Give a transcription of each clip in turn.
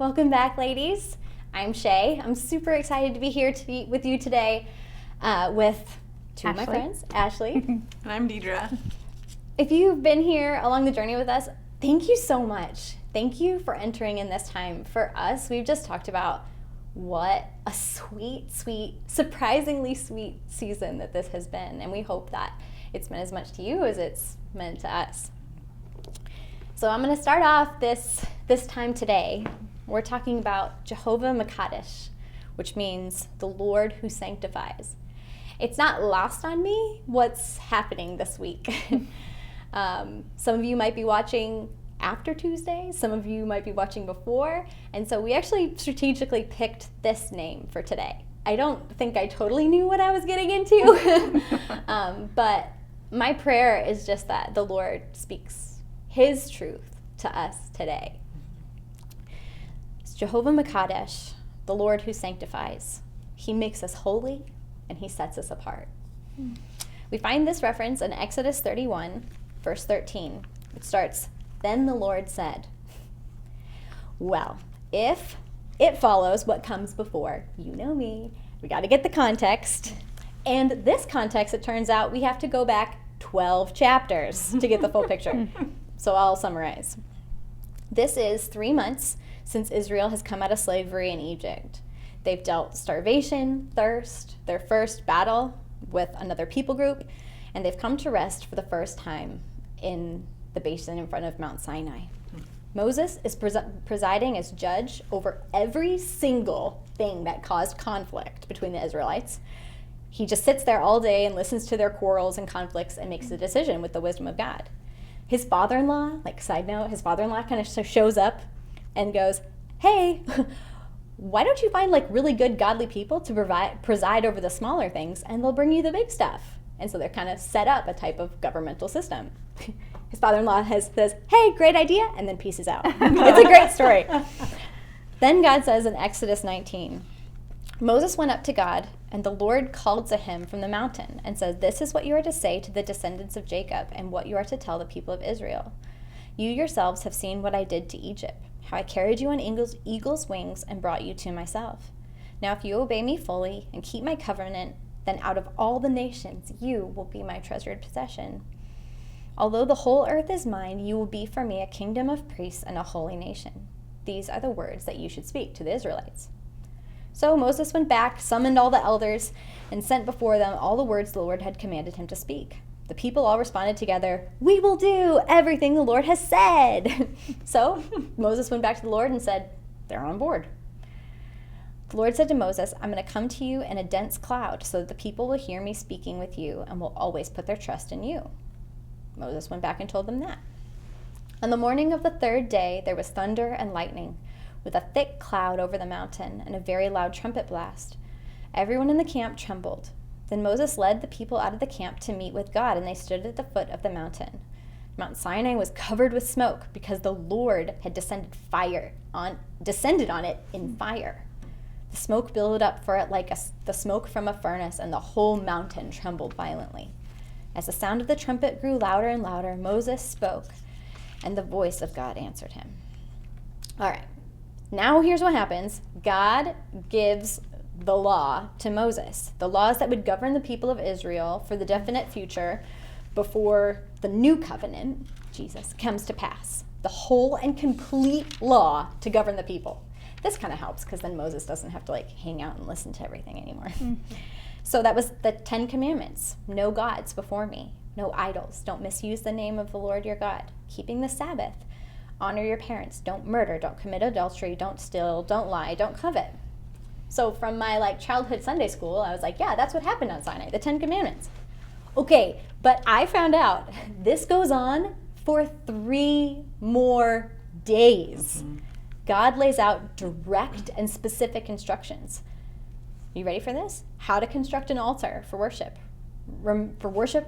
Welcome back, ladies. I'm Shay. I'm super excited to be here with you today with two of my friends, Ashley. And I'm Deidre. If you've been here along the journey with us, thank you so much. Thank you for entering in this time. For us, we've just talked about what a sweet, surprisingly sweet season that this has been. And we hope that it's meant as much to you as it's meant to us. So I'm going to start off this time today. We're talking about Jehovah Makadesh, which means the Lord who sanctifies. It's not lost on me what's happening this week. Some of you might be watching after Tuesday, some of you might be watching before, and so we actually strategically picked this name for today. I don't think I totally knew what I was getting into, but my prayer is just that the Lord speaks His truth to us today. It's Jehovah Makadesh, the Lord who sanctifies. He makes us holy, and He sets us apart. We find this reference in Exodus 31, verse 13. It starts, "Then the Lord said." Well, if it follows what comes before, you know me, we got to get the context. And this context, it turns out, we have to go back 12 chapters to get the full picture. So I'll summarize. This is 3 months since Israel has come out of slavery in Egypt. They've dealt starvation, thirst, their first battle with another people group, and they've come to rest for the first time in the basin in front of Mount Sinai. Moses is presiding as judge over every single thing that caused conflict between the Israelites. He just sits there all day and listens to their quarrels and conflicts and makes a decision with the wisdom of God. His father-in-law, side note, his father-in-law kind of shows up and goes, "Hey, why don't you find really good godly people to preside over the smaller things, and they'll bring you the big stuff?" And so they're kind of set up a type of governmental system. His father-in-law says, "Hey, great idea," and then pieces out. It's a great story. Then God says in Exodus 19, Moses went up to God, and the Lord called to him from the mountain and said, "This is what you are to say to the descendants of Jacob, and what you are to tell the people of Israel. You yourselves have seen what I did to Egypt, how I carried you on eagle's wings and brought you to myself. Now if you obey me fully and keep my covenant, then out of all the nations you will be my treasured possession. Although the whole earth is mine, you will be for me a kingdom of priests and a holy nation. These are the words that you should speak to the Israelites." So Moses went back, summoned all the elders, and sent before them all the words the Lord had commanded him to speak. The people all responded together, "We will do everything the Lord has said." So Moses went back to the Lord and said, "They're on board." The Lord said to Moses, "I'm going to come to you in a dense cloud so that the people will hear me speaking with you and will always put their trust in you." Moses went back and told them that. On the morning of the third day, there was thunder and lightning, with a thick cloud over the mountain and a very loud trumpet blast. Everyone in the camp trembled. Then Moses led the people out of the camp to meet with God, and they stood at the foot of the mountain. Mount Sinai was covered with smoke because the Lord had descended on it in fire. The smoke billowed up for it like the smoke from a furnace, and the whole mountain trembled violently. As the sound of the trumpet grew louder and louder, Moses spoke, and the voice of God answered him. All right. Now here's what happens. God gives the law to Moses, the laws that would govern the people of Israel for the definite future before the new covenant, Jesus, comes to pass. The whole and complete law to govern the people. This kind of helps because then Moses doesn't have to hang out and listen to everything anymore. So that was the 10 Commandments. No gods before me. No idols. Don't misuse the name of the Lord your God. Keeping the Sabbath. Honor your parents. Don't murder. Don't commit adultery. Don't steal. Don't lie. Don't covet. So from my childhood Sunday school, I was yeah, that's what happened on Sinai, the 10 Commandments. Okay, but I found out this goes on for 3 more days. Mm-hmm. God lays out direct and specific instructions. You ready for this? How to construct an altar for worship.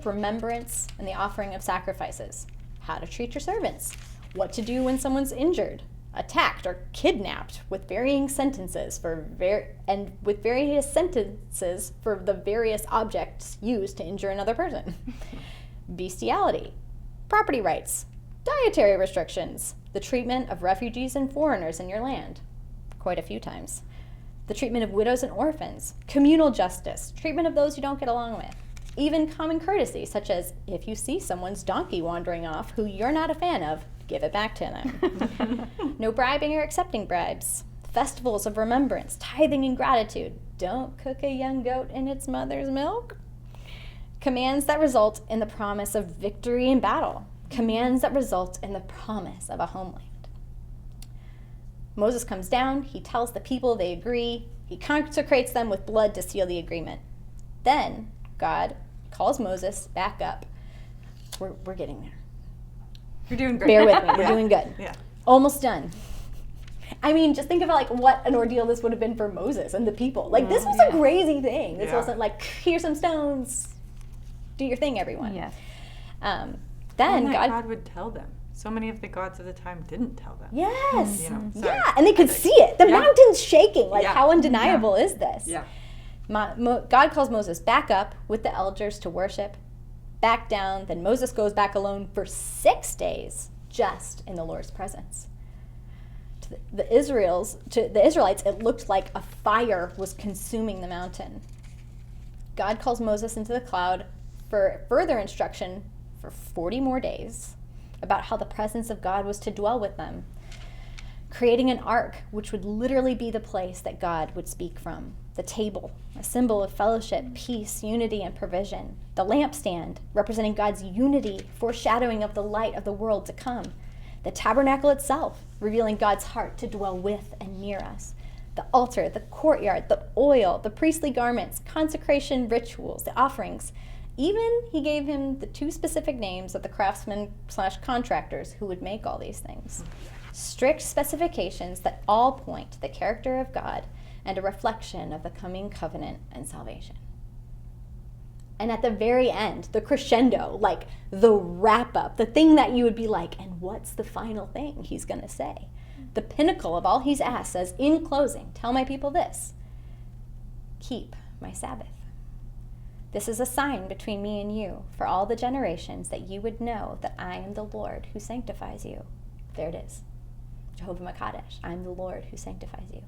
Remembrance, and the offering of sacrifices. How to treat your servants. What to do when someone's injured, attacked, or kidnapped, with varying sentences for various sentences for the various objects used to injure another person. Bestiality, property rights, dietary restrictions, the treatment of refugees and foreigners in your land, quite a few times. The treatment of widows and orphans, communal justice, treatment of those you don't get along with, even common courtesy, such as if you see someone's donkey wandering off who you're not a fan of, give it back to them. No bribing or accepting bribes. Festivals of remembrance, tithing and gratitude. Don't cook a young goat in its mother's milk. Commands that result in the promise of victory in battle. Commands that result in the promise of a homeland. Moses comes down, he tells the people, they agree, he consecrates them with blood to seal the agreement. Then God calls Moses back up. We're getting there. You're doing great. Bear with me, we're doing good. Yeah. Almost done. I mean, just think about what an ordeal this would have been for Moses and the people. This was a crazy thing. This wasn't here's some stones, do your thing, everyone. Yes. Then God would tell them. So many of the gods of the time didn't tell them. Yes. Sorry. Yeah, and they could see it. The mountain's shaking. How undeniable is this? Yeah. God calls Moses back up with the elders to worship, back down. Then Moses goes back alone for 6 days, just in the Lord's presence. To the Israelites, it looked like a fire was consuming the mountain. God calls Moses into the cloud for further instruction for 40 more days about how the presence of God was to dwell with them, creating an ark, which would literally be the place that God would speak from. The table, a symbol of fellowship, peace, unity, and provision. The lampstand, representing God's unity, foreshadowing of the light of the world to come. The tabernacle itself, revealing God's heart to dwell with and near us. The altar, the courtyard, the oil, the priestly garments, consecration rituals, the offerings. Even he gave him the 2 specific names of the craftsmen/contractors who would make all these things. Strict specifications that all point to the character of God and a reflection of the coming covenant and salvation. And at the very end, the crescendo, the wrap-up, the thing that you would be like, and what's the final thing he's going to say? The pinnacle of all he's asked says, in closing, tell my people this, keep my Sabbath. This is a sign between me and you for all the generations, that you would know that I am the Lord who sanctifies you. There it is. Jehovah Makadesh, I am the Lord who sanctifies you.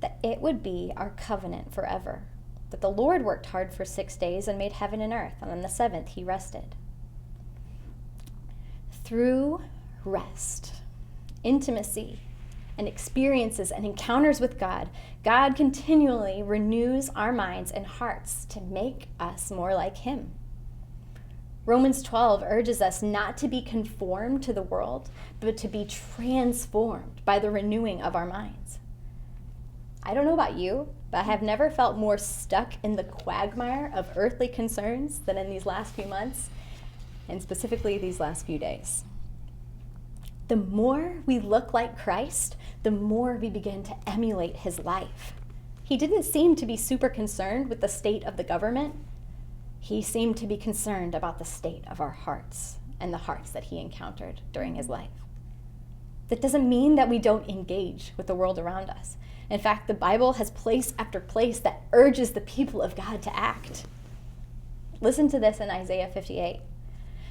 That it would be our covenant forever. That the Lord worked hard for 6 days and made heaven and earth, and on the 7th he rested. Through rest, intimacy, and experiences and encounters with God, God continually renews our minds and hearts to make us more like him. Romans 12 urges us not to be conformed to the world, but to be transformed by the renewing of our minds. I don't know about you, but I have never felt more stuck in the quagmire of earthly concerns than in these last few months, and specifically these last few days. The more we look like Christ, the more we begin to emulate his life. He didn't seem to be super concerned with the state of the government. He seemed to be concerned about the state of our hearts and the hearts that he encountered during his life. That doesn't mean that we don't engage with the world around us. In fact, the Bible has place after place that urges the people of God to act. Listen to this in Isaiah 58.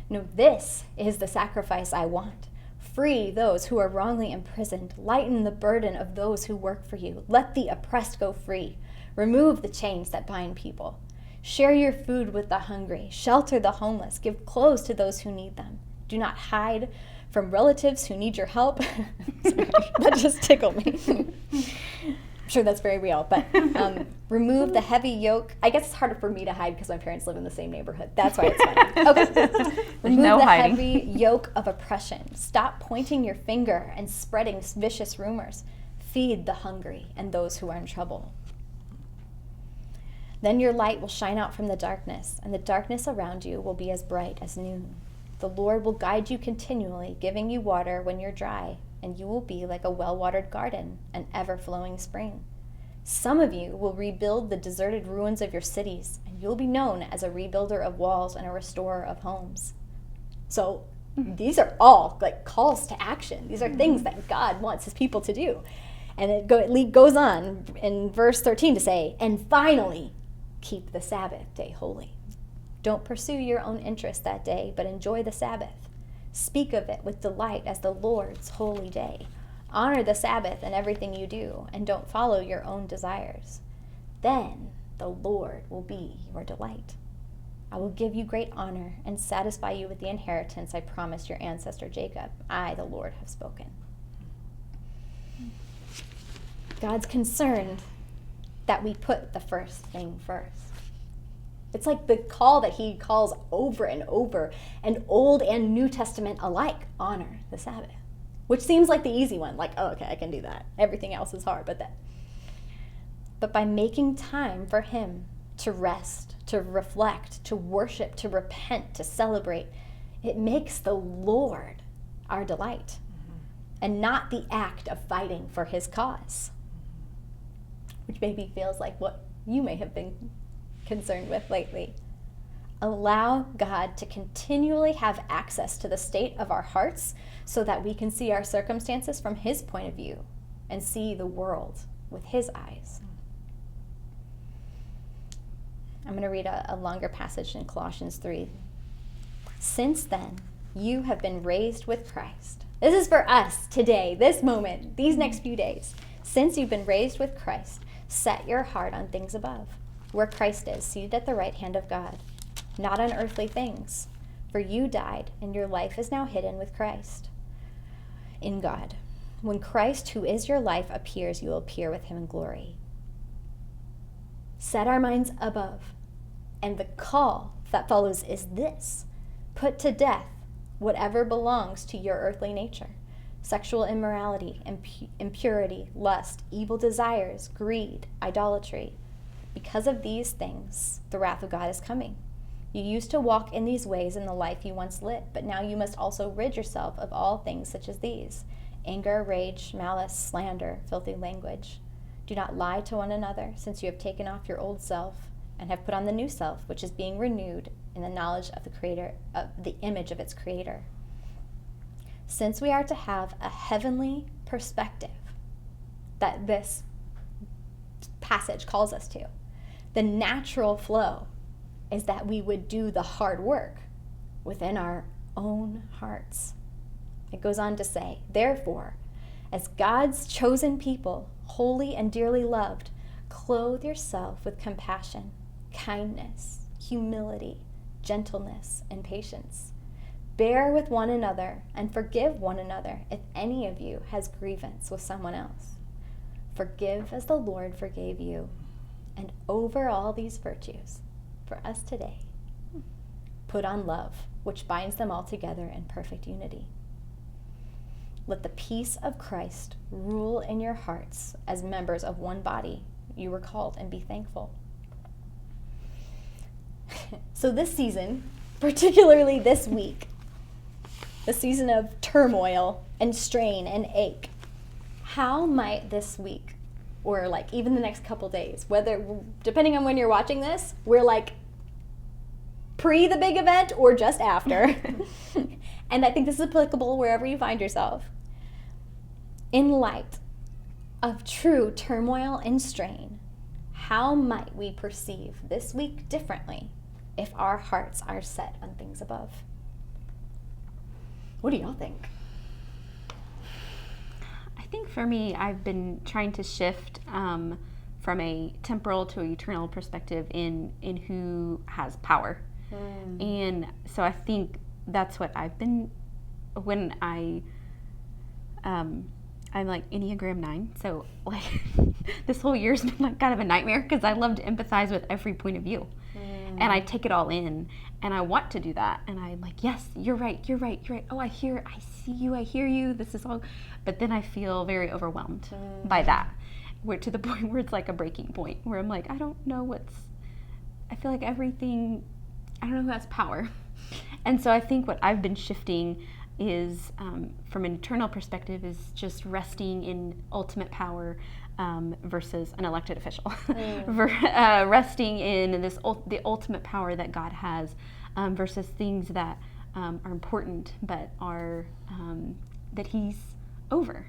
No, this is the sacrifice I want. Free those who are wrongly imprisoned. Lighten the burden of those who work for you. Let the oppressed go free. Remove the chains that bind people. Share your food with the hungry. Shelter the homeless. Give clothes to those who need them. Do not hide from relatives who need your help. Sorry, that just tickled me. I'm sure that's very real, but remove the heavy yoke. I guess it's harder for me to hide because my parents live in the same neighborhood. That's why it's funny. Okay. Remove the heavy yoke of oppression. Stop pointing your finger and spreading vicious rumors. Feed the hungry and those who are in trouble. Then your light will shine out from the darkness, and the darkness around you will be as bright as noon. The Lord will guide you continually, giving you water when you're dry, and you will be like a well-watered garden, an ever-flowing spring. Some of you will rebuild the deserted ruins of your cities, and you'll be known as a rebuilder of walls and a restorer of homes. So these are all calls to action. These are things that God wants his people to do. And it goes on in verse 13 to say, and finally, keep the Sabbath day holy. Don't pursue your own interest that day, but enjoy the Sabbath. Speak of it with delight as the Lord's holy day. Honor the Sabbath in everything you do, and don't follow your own desires. Then the Lord will be your delight. I will give you great honor and satisfy you with the inheritance I promised your ancestor Jacob. I, the Lord, have spoken. God's concerned that we put the first thing first. It's like the call that he calls over and over, and Old and New Testament alike, honor the Sabbath, which seems like the easy one, like, oh, okay, I can do that. Everything else is hard, but by making time for him to rest, to reflect, to worship, to repent, to celebrate, it makes the Lord our delight, and not the act of fighting for his cause, which maybe feels like what you may have been concerned with lately. Allow God to continually have access to the state of our hearts so that we can see our circumstances from his point of view and see the world with his eyes. I'm going to read a longer passage in Colossians 3. Since then, you have been raised with Christ. This is for us today, this moment, these next few days. Since you've been raised with Christ, set your heart on things above, where Christ is, seated at the right hand of God, not on earthly things. For you died, and your life is now hidden with Christ in God. When Christ, who is your life, appears, you will appear with him in glory. Set our minds above. And the call that follows is this: put to death whatever belongs to your earthly nature: sexual immorality, impurity, lust, evil desires, greed, idolatry. Because of these things, the wrath of God is coming. You used to walk in these ways in the life you once lived, but now you must also rid yourself of all things such as these: anger, rage, malice, slander, filthy language. Do not lie to one another, since you have taken off your old self and have put on the new self, which is being renewed in the knowledge of the Creator, of the image of its Creator. Since we are to have a heavenly perspective that this passage calls us to, the natural flow is that we would do the hard work within our own hearts. It goes on to say, therefore, as God's chosen people, holy and dearly loved, clothe yourself with compassion, kindness, humility, gentleness, and patience. Bear with one another and forgive one another if any of you has grievance with someone else. Forgive as the Lord forgave you. And over all these virtues, for us today, put on love, which binds them all together in perfect unity. Let the peace of Christ rule in your hearts as members of one body. You were called, and be thankful. So this season, particularly this week, the season of turmoil and strain and ache, how might this week, or like even the next couple days, whether, depending on when you're watching this, we're like pre the big event or just after. And I think this is applicable wherever you find yourself. In light of true turmoil and strain, how might we perceive this week differently if our hearts are set on things above? What do y'all think? I think for me, I've been trying to shift from a temporal to an eternal perspective in who has power. And so I think that's what I've been, when I'm like Enneagram 9, so like this whole year's been like kind of a nightmare because I love to empathize with every point of view. And I take it all in, and I want to do that. And I'm like, yes, you're right. Oh, I see you, I hear you, this is all. But then I feel very overwhelmed by that, where to the point where it's like a breaking point, where I'm like, I don't know I feel like everything, I don't know who has power. And so I think what I've been shifting is, from an eternal perspective, is just resting in ultimate power versus an elected official. Resting in the ultimate power that God has versus things that are important but are that He's over,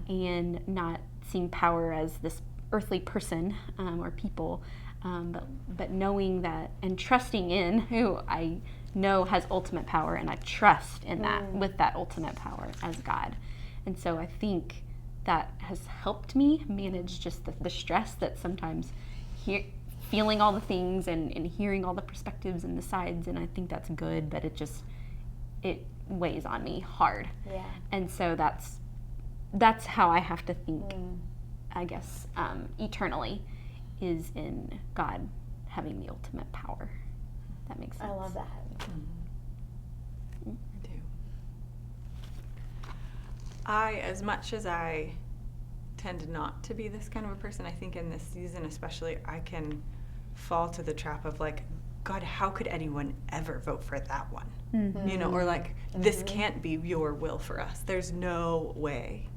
and not seeing power as this earthly person or people, but knowing that and trusting in who I know has ultimate power, and I trust in that, with that ultimate power as God. And so I think that has helped me manage just the stress that sometimes feeling all the things and hearing all the perspectives and the sides, and I think that's good, but it weighs on me hard. Yeah. And so that's how I have to think, I guess, eternally, is in God having the ultimate power. That makes sense. I love that. I do. As much as I tend not to be this kind of a person, I think in this season especially, I can fall to the trap of like, God, how could anyone ever vote for that one? Mm-hmm. You know, or like, this can't be your will for us. There's no way.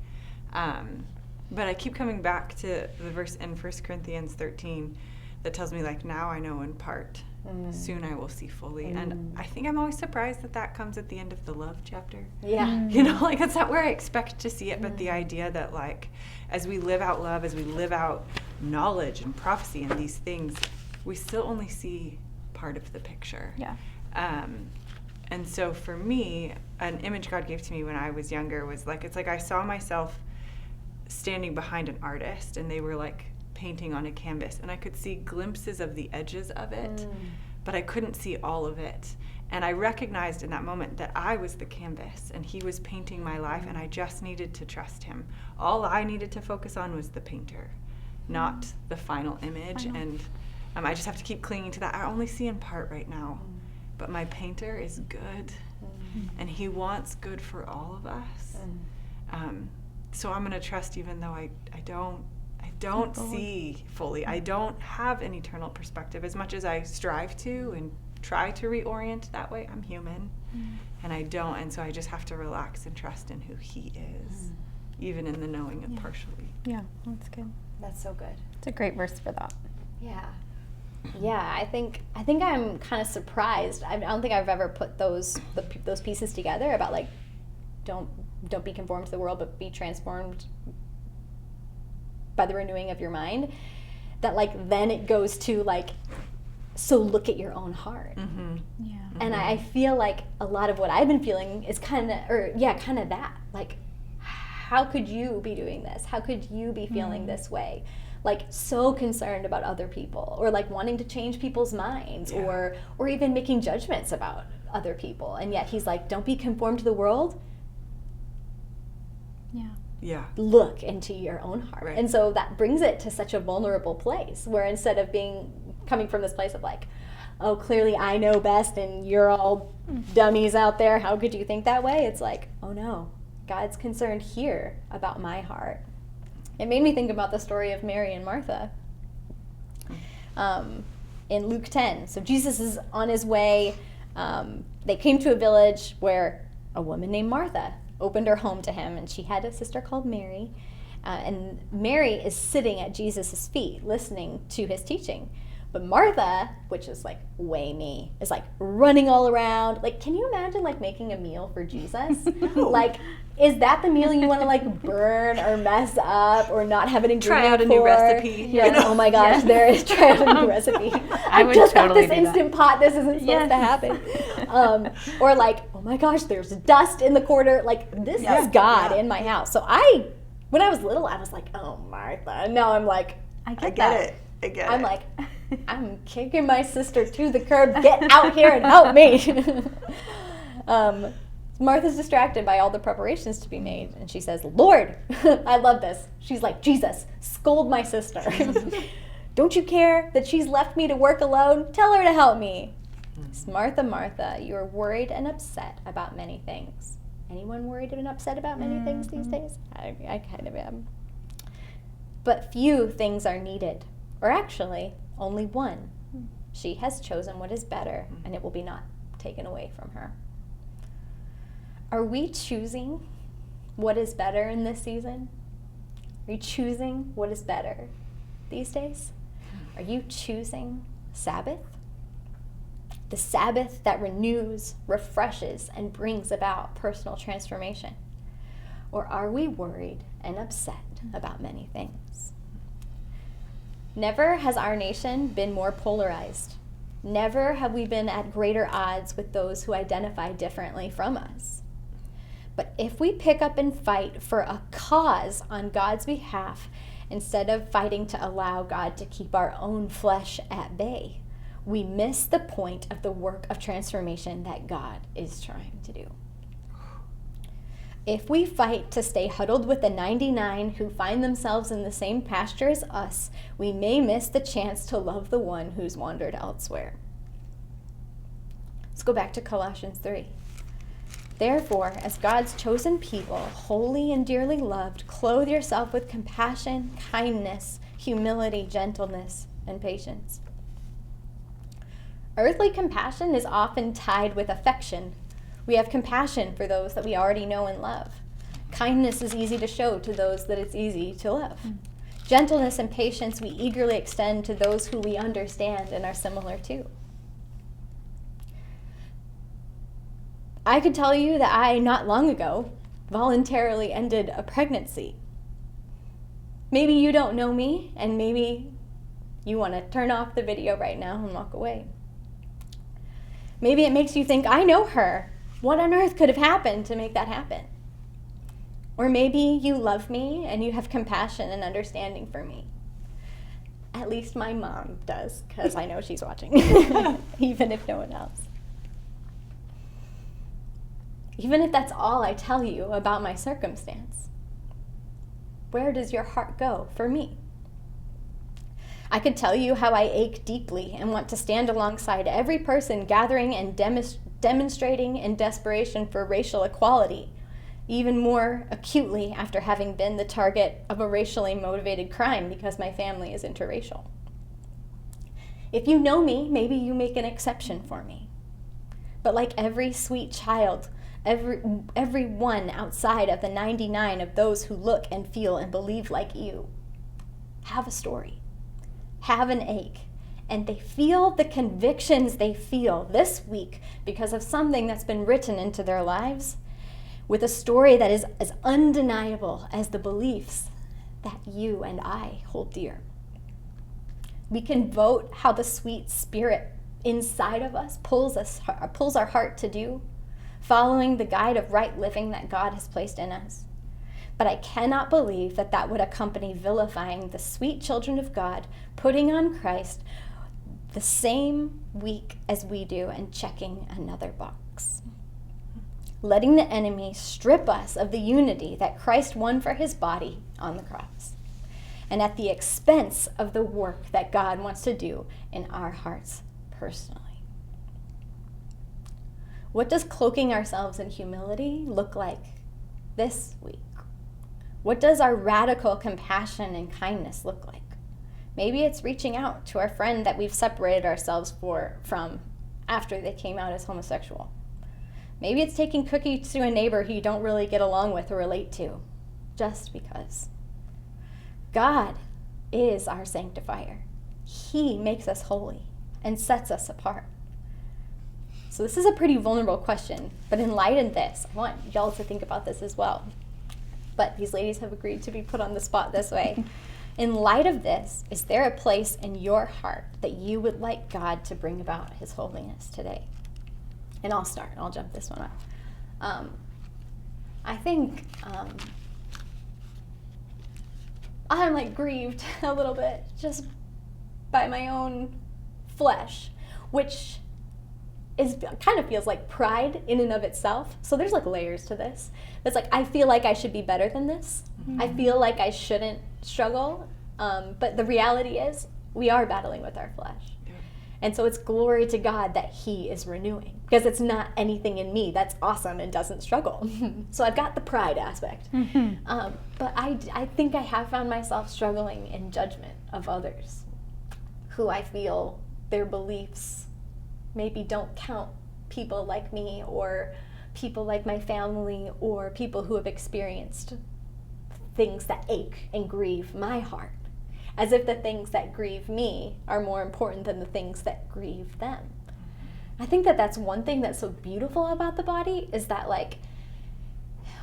But I keep coming back to the verse in 1 Corinthians 13 that tells me, like, now I know in part, soon I will see fully. And I think I'm always surprised that comes at the end of the love chapter. Yeah. You know, like, that's not where I expect to see it, but the idea that, like, as we live out love, as we live out knowledge and prophecy and these things, we still only see part of the picture. Yeah. And so for me, an image God gave to me when I was younger was like, it's like I saw myself standing behind an artist and they were like painting on a canvas, and I could see glimpses of the edges of it, but I couldn't see all of it. And I recognized in that moment that I was the canvas and he was painting my life, and I just needed to trust him. All I needed to focus on was the painter, not the final image. And I just have to keep clinging to that. I only see in part right now, but my painter is good, and he wants good for all of us. So I'm going to trust, even though I don't see fully. I don't have an eternal perspective as much as I strive to and try to reorient that way. I'm human, and I don't, and so I just have to relax and trust in who he is, even in the knowing it partially. Yeah, that's good. That's so good. It's a great verse for that. Yeah. Yeah, I think I'm kind of surprised. I don't think I've ever put those pieces together about like, don't be conformed to the world, but be transformed by the renewing of your mind. That like then it goes to like, so look at your own heart. Yeah. And I feel like a lot of what I've been feeling is kind of that. Like, how could you be doing this? How could you be feeling this way? Like, so concerned about other people, or like wanting to change people's minds, or even making judgments about other people. And yet he's like, don't be conformed to the world. Yeah. Look into your own heart. Right. And so that brings it to such a vulnerable place, where instead of coming from this place of like, oh, clearly I know best and you're all dummies out there, how could you think that way? It's like, oh no, God's concerned here about my heart. It made me think about the story of Mary and Martha in Luke 10. So Jesus is on his way. They came to a village where a woman named Martha opened her home to him, and she had a sister called Mary. And Mary is sitting at Jesus' feet listening to his teaching. But Martha, which is like way me, is like running all around. Like, can you imagine like making a meal for Jesus? Like, is that the meal you want to like burn or mess up or not have an ingredient Try out a new recipe. You're like, oh my gosh, there is, try out a new recipe. I would just totally got this do that. Instant Pot. This isn't supposed to happen. Or like, oh my gosh, there's dust in the corner. Like, this is God in my house. So when I was little, I was like, oh, Martha. Now I'm like, I get it. I'm like, I'm kicking my sister to the curb. Get out here and help me. Martha's distracted by all the preparations to be made. And she says, Lord, I love this. She's like, Jesus, scold my sister. Don't you care that she's left me to work alone? Tell her to help me. Martha, Martha, you are worried and upset about many things. Anyone worried and upset about many things these days? I kind of am. But few things are needed, or actually, only one. She has chosen what is better, and it will be not taken away from her. Are we choosing what is better in this season? Are you choosing what is better these days? Are you choosing Sabbath? The Sabbath that renews, refreshes, and brings about personal transformation? Or are we worried and upset about many things? Never has our nation been more polarized. Never have we been at greater odds with those who identify differently from us. But if we pick up and fight for a cause on God's behalf, instead of fighting to allow God to keep our own flesh at bay, we miss the point of the work of transformation that God is trying to do. If we fight to stay huddled with the 99 who find themselves in the same pasture as us, we may miss the chance to love the one who's wandered elsewhere. Let's go back to Colossians 3. Therefore, as God's chosen people, holy and dearly loved, clothe yourself with compassion, kindness, humility, gentleness, and patience. Earthly compassion is often tied with affection. We have compassion for those that we already know and love. Kindness is easy to show to those that it's easy to love. Gentleness and patience we eagerly extend to those who we understand and are similar to. I could tell you that I, not long ago, voluntarily ended a pregnancy. Maybe you don't know me, and maybe you want to turn off the video right now and walk away. Maybe it makes you think, I know her. What on earth could have happened to make that happen? Or maybe you love me and you have compassion and understanding for me. At least my mom does, because I know she's watching, even if no one else. Even if that's all I tell you about my circumstance, where does your heart go for me? I could tell you how I ache deeply and want to stand alongside every person gathering and demonstrating in desperation for racial equality, even more acutely after having been the target of a racially motivated crime because my family is interracial. If you know me, maybe you make an exception for me. But like every sweet child, every one outside of the 99 of those who look and feel and believe like you have a story, have an ache, and they feel the convictions they feel this week because of something that's been written into their lives with a story that is as undeniable as the beliefs that you and I hold dear. We can vote how the sweet spirit inside of us pulls our heart to do, following the guide of right living that God has placed in us. But I cannot believe that that would accompany vilifying the sweet children of God, putting on Christ the same week as we do and checking another box. Letting the enemy strip us of the unity that Christ won for his body on the cross, and at the expense of the work that God wants to do in our hearts personally. What does cloaking ourselves in humility look like this week? What does our radical compassion and kindness look like? Maybe it's reaching out to our friend that we've separated ourselves from after they came out as homosexual. Maybe it's taking cookies to a neighbor who you don't really get along with or relate to, just because. God is our sanctifier. He makes us holy and sets us apart. So this is a pretty vulnerable question, but in light of this, I want y'all to think about this as well. But these ladies have agreed to be put on the spot this way. In light of this, is there a place in your heart that you would like God to bring about his holiness today? And I'll start. I'll jump this one up. I think I'm like grieved a little bit just by my own flesh, which kind of feels like pride in and of itself. So there's like layers to this. It's like, I feel like I should be better than this. Mm-hmm. I feel like I shouldn't struggle. But the reality is we are battling with our flesh. Yeah. And so it's glory to God that he is renewing, because it's not anything in me that's awesome and doesn't struggle. Mm-hmm. So I've got the pride aspect. Mm-hmm. But I think I have found myself struggling in judgment of others who I feel their beliefs maybe don't count people like me or people like my family or people who have experienced things that ache and grieve my heart, as if the things that grieve me are more important than the things that grieve them. I think that that's one thing that's so beautiful about the body, is that like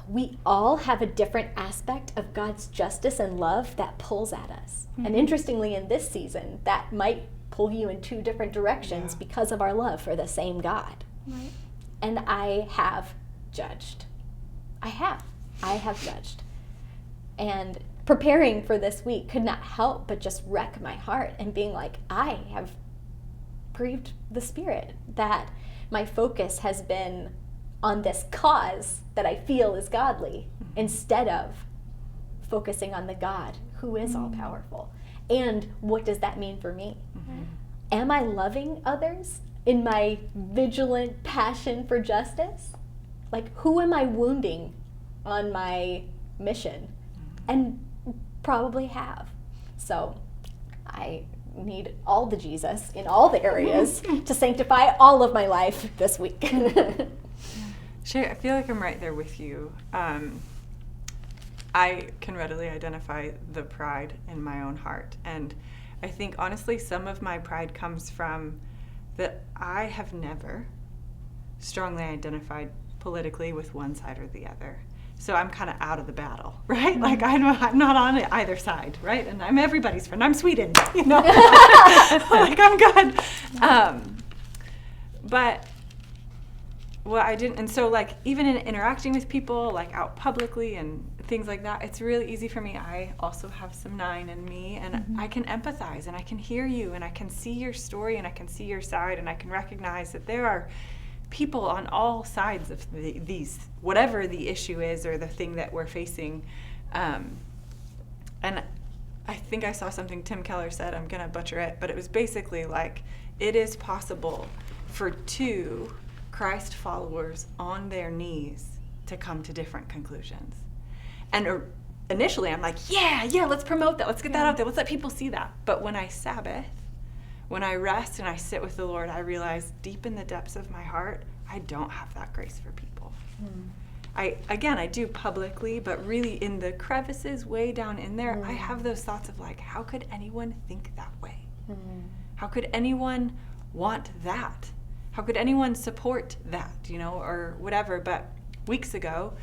we all have a different aspect of God's justice and love that pulls at us. Mm-hmm. And interestingly, in this season, that might pull you in two different directions because of our love for the same God. Right. And I have judged. I have judged. And preparing for this week could not help but just wreck my heart and being like, I have grieved the Spirit, that my focus has been on this cause that I feel is godly instead of focusing on the God who is all powerful. And what does that mean for me? Am I loving others in my vigilant passion for justice? Like, who am I wounding on my mission? And probably have. So I need all the Jesus in all the areas to sanctify all of my life this week. Shay, I feel like I'm right there with you. I can readily identify the pride in my own heart. And I think, honestly, some of my pride comes from that I have never strongly identified politically with one side or the other. So I'm kind of out of the battle, right? Like I'm not on either side, right? And I'm everybody's friend. I'm Sweden, you know? Like I'm good. But what I didn't, and so like even in interacting with people, like out publicly and things like that, it's really easy for me. I also have some 9 in me, and I can empathize, and I can hear you, and I can see your story, and I can see your side, and I can recognize that there are people on all sides of these, whatever the issue is or the thing that we're facing. And I think I saw something Tim Keller said, I'm going to butcher it, but it was basically like, it is possible for 2 Christ followers on their knees to come to different conclusions. And initially I'm like, yeah, let's promote that. Let's get that out there. Let's let people see that. But when I Sabbath, when I rest and I sit with the Lord, I realize deep in the depths of my heart, I don't have that grace for people. I do publicly, but really in the crevices way down in there, I have those thoughts of like, how could anyone think that way? How could anyone want that? How could anyone support that, or whatever? But weeks ago,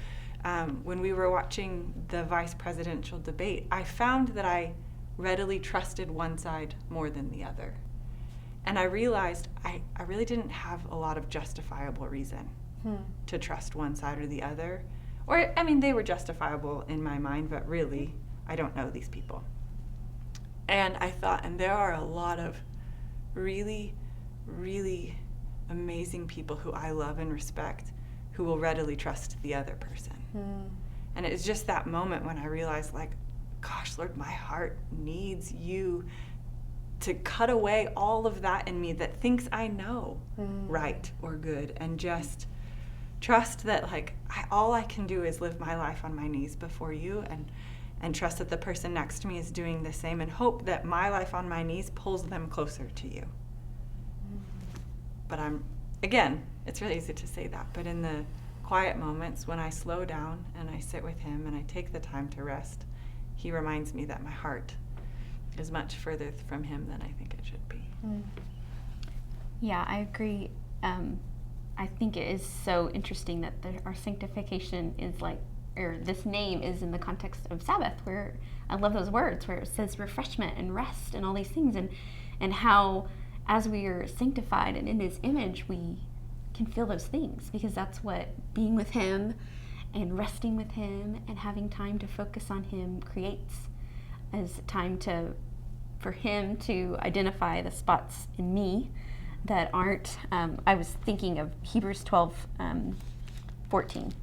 when we were watching the vice presidential debate, I found that I readily trusted one side more than the other. And I realized I really didn't have a lot of justifiable reason to trust one side or the other. Or, I mean, they were justifiable in my mind, but really, I don't know these people. And I thought, and there are a lot of really, really amazing people who I love and respect who will readily trust the other person. And it was just that moment when I realized, like, gosh, Lord, my heart needs you to cut away all of that in me that thinks I know right or good, and just trust that, like, all I can do is live my life on my knees before you, and trust that the person next to me is doing the same, and hope that my life on my knees pulls them closer to you. But again, it's really easy to say that, but in the quiet moments when I slow down and I sit with him and I take the time to rest, he reminds me that my heart is much further from him than I think it should be. Yeah, I agree. I think it is so interesting that our sanctification is like, or this name is in the context of Sabbath, where I love those words where it says refreshment and rest and all these things, and how as we are sanctified and in his image, we can feel those things, because that's what being with him and resting with him and having time to focus on him creates, as time for him to identify the spots in me that aren't. I was thinking of Hebrews 12:14,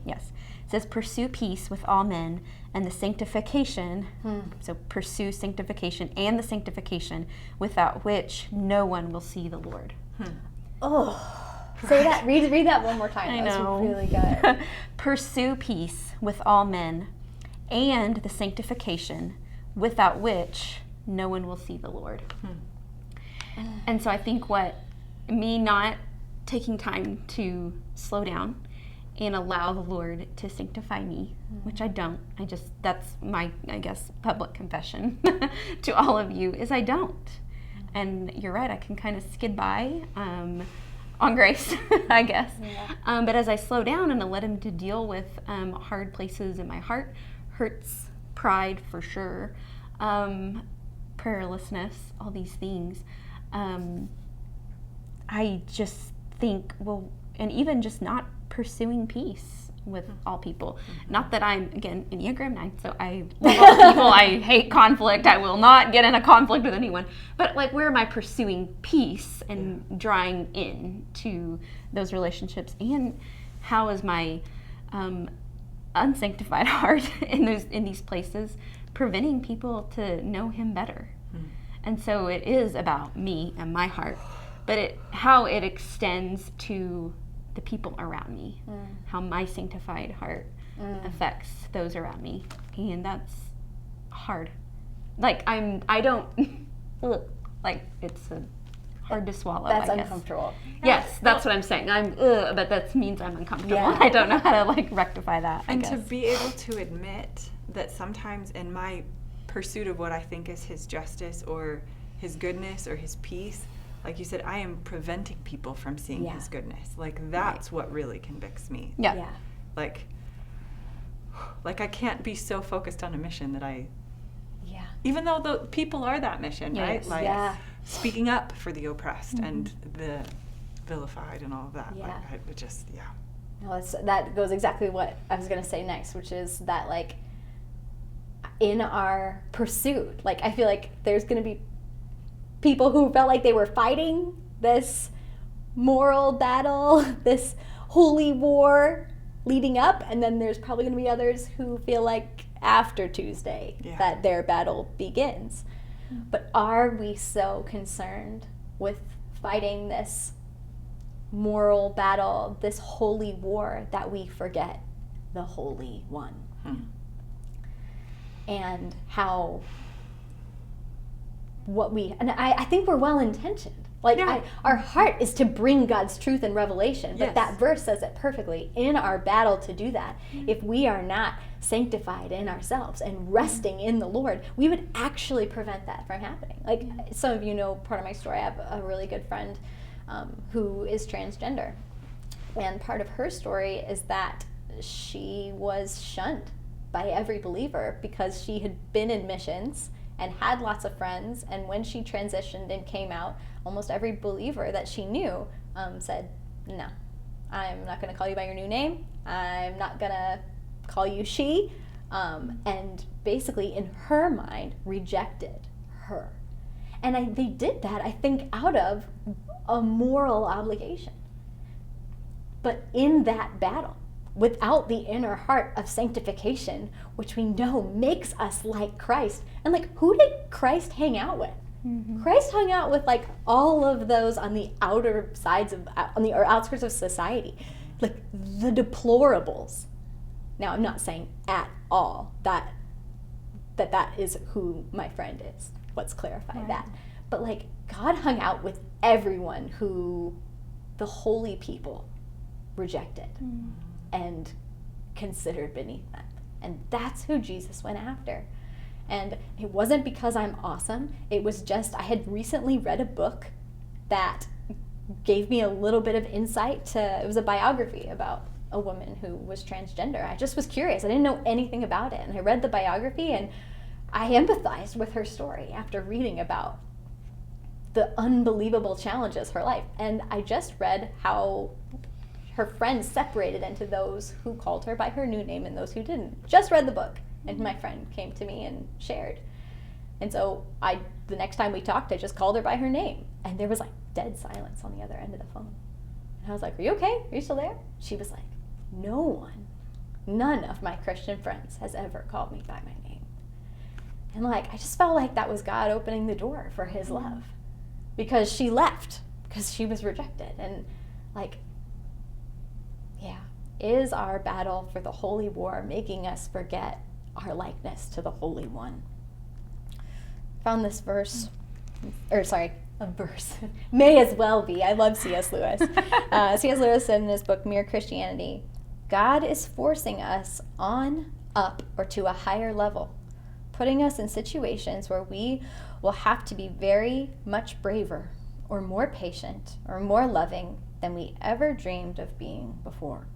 yes. It says, pursue peace with all men and the sanctification, so pursue sanctification and the sanctification without which no one will see the Lord. Say that, read that one more time. I That know. was really good. Pursue peace with all men and the sanctification without which no one will see the Lord. And so I think me not taking time to slow down and allow the Lord to sanctify me, which I don't. That's my, I guess, public confession to all of you, is I don't. And you're right, I can kind of skid by on grace, I guess. Yeah. But as I slow down and I let him to deal with hard places in my heart, hurts, pride for sure, prayerlessness, all these things, I just think, well, and even just not pursuing peace with all people. Not that I'm, again, Enneagram 9, so I love all people. I hate conflict. I will not get in a conflict with anyone. But like, where am I pursuing peace and drawing in to those relationships? And how is my unsanctified heart in these places preventing people to know him better? And so it is about me and my heart, but how it extends to the people around me, how my sanctified heart affects those around me. And that's hard. Like, it's hard to swallow. That's I guess. uncomfortable. Yes, that's what I'm saying. But that means I'm uncomfortable. Yeah. I don't know how to rectify that. And to be able to admit that sometimes in my pursuit of what I think is his justice or his goodness or his peace, like you said, I am preventing people from seeing his goodness. Like, that's what really convicts me. Yeah. Like I can't be so focused on a mission that even though the people are that mission, right? Like speaking up for the oppressed and the vilified and all of that. Yeah. Like, it just, No, that goes exactly what I was going to say next, which is that, like, in our pursuit, like, I feel like there's going to be people who felt like they were fighting this moral battle, this holy war leading up, and then there's probably going to be others who feel like after Tuesday that their battle begins. But are we so concerned with fighting this moral battle, this holy war, that we forget the Holy One? And how I think we're well-intentioned. Like, our heart is to bring God's truth and revelation, but that verse says it perfectly. In our battle to do that, if we are not sanctified in ourselves and resting in the Lord, we would actually prevent that from happening. Like, some of you know part of my story. I have a really good friend who is transgender, and part of her story is that she was shunned by every believer because she had been in missions and had lots of friends, and when she transitioned and came out, almost every believer that she knew said, no, I'm not going to call you by your new name, I'm not going to call you she, and basically in her mind rejected her. And they did that, I think, out of a moral obligation. But in that battle, without the inner heart of sanctification, which we know makes us like Christ. And like, who did Christ hang out with? Christ hung out with like all of those on the outer sides on the outskirts of society, like the deplorables. Now, I'm not saying at all that is who my friend is. Let's clarify that. But like, God hung out with everyone who the holy people rejected and considered beneath them. And that's who Jesus went after. And it wasn't because I'm awesome. It was just, I had recently read a book that gave me a little bit of insight it was a biography about a woman who was transgender. I just was curious. I didn't know anything about it. And I read the biography and I empathized with her story after reading about the unbelievable challenges of her life. And I just read how her friends separated into those who called her by her new name and those who didn't. Just read the book, and my friend came to me and shared. And so the next time we talked, I just called her by her name, and there was like dead silence on the other end of the phone. And I was like, "Are you okay? Are you still there?" She was like, none of my Christian friends has ever called me by my name. And like, I just felt like that was God opening the door for his love, because she left because she was rejected. And like, is our battle for the holy war making us forget our likeness to the Holy One? Found this verse, a verse, may as well be. I love C.S. Lewis. C.S. Lewis said in his book, Mere Christianity, God is forcing us on, up, or to a higher level, putting us in situations where we will have to be very much braver, or more patient, or more loving than we ever dreamed of being before.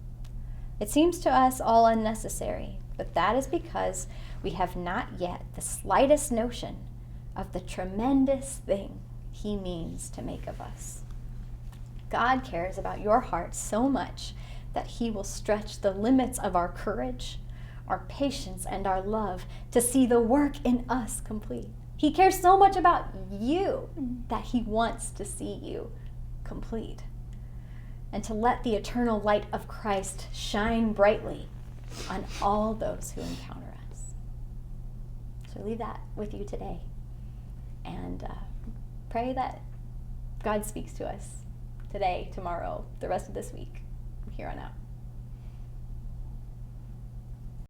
It seems to us all unnecessary, but that is because we have not yet the slightest notion of the tremendous thing he means to make of us. God cares about your heart so much that he will stretch the limits of our courage, our patience, and our love to see the work in us complete. He cares so much about you that he wants to see you complete. And to let the eternal light of Christ shine brightly on all those who encounter us. So leave that with you today. And pray that God speaks to us today, tomorrow, the rest of this week, from here on out.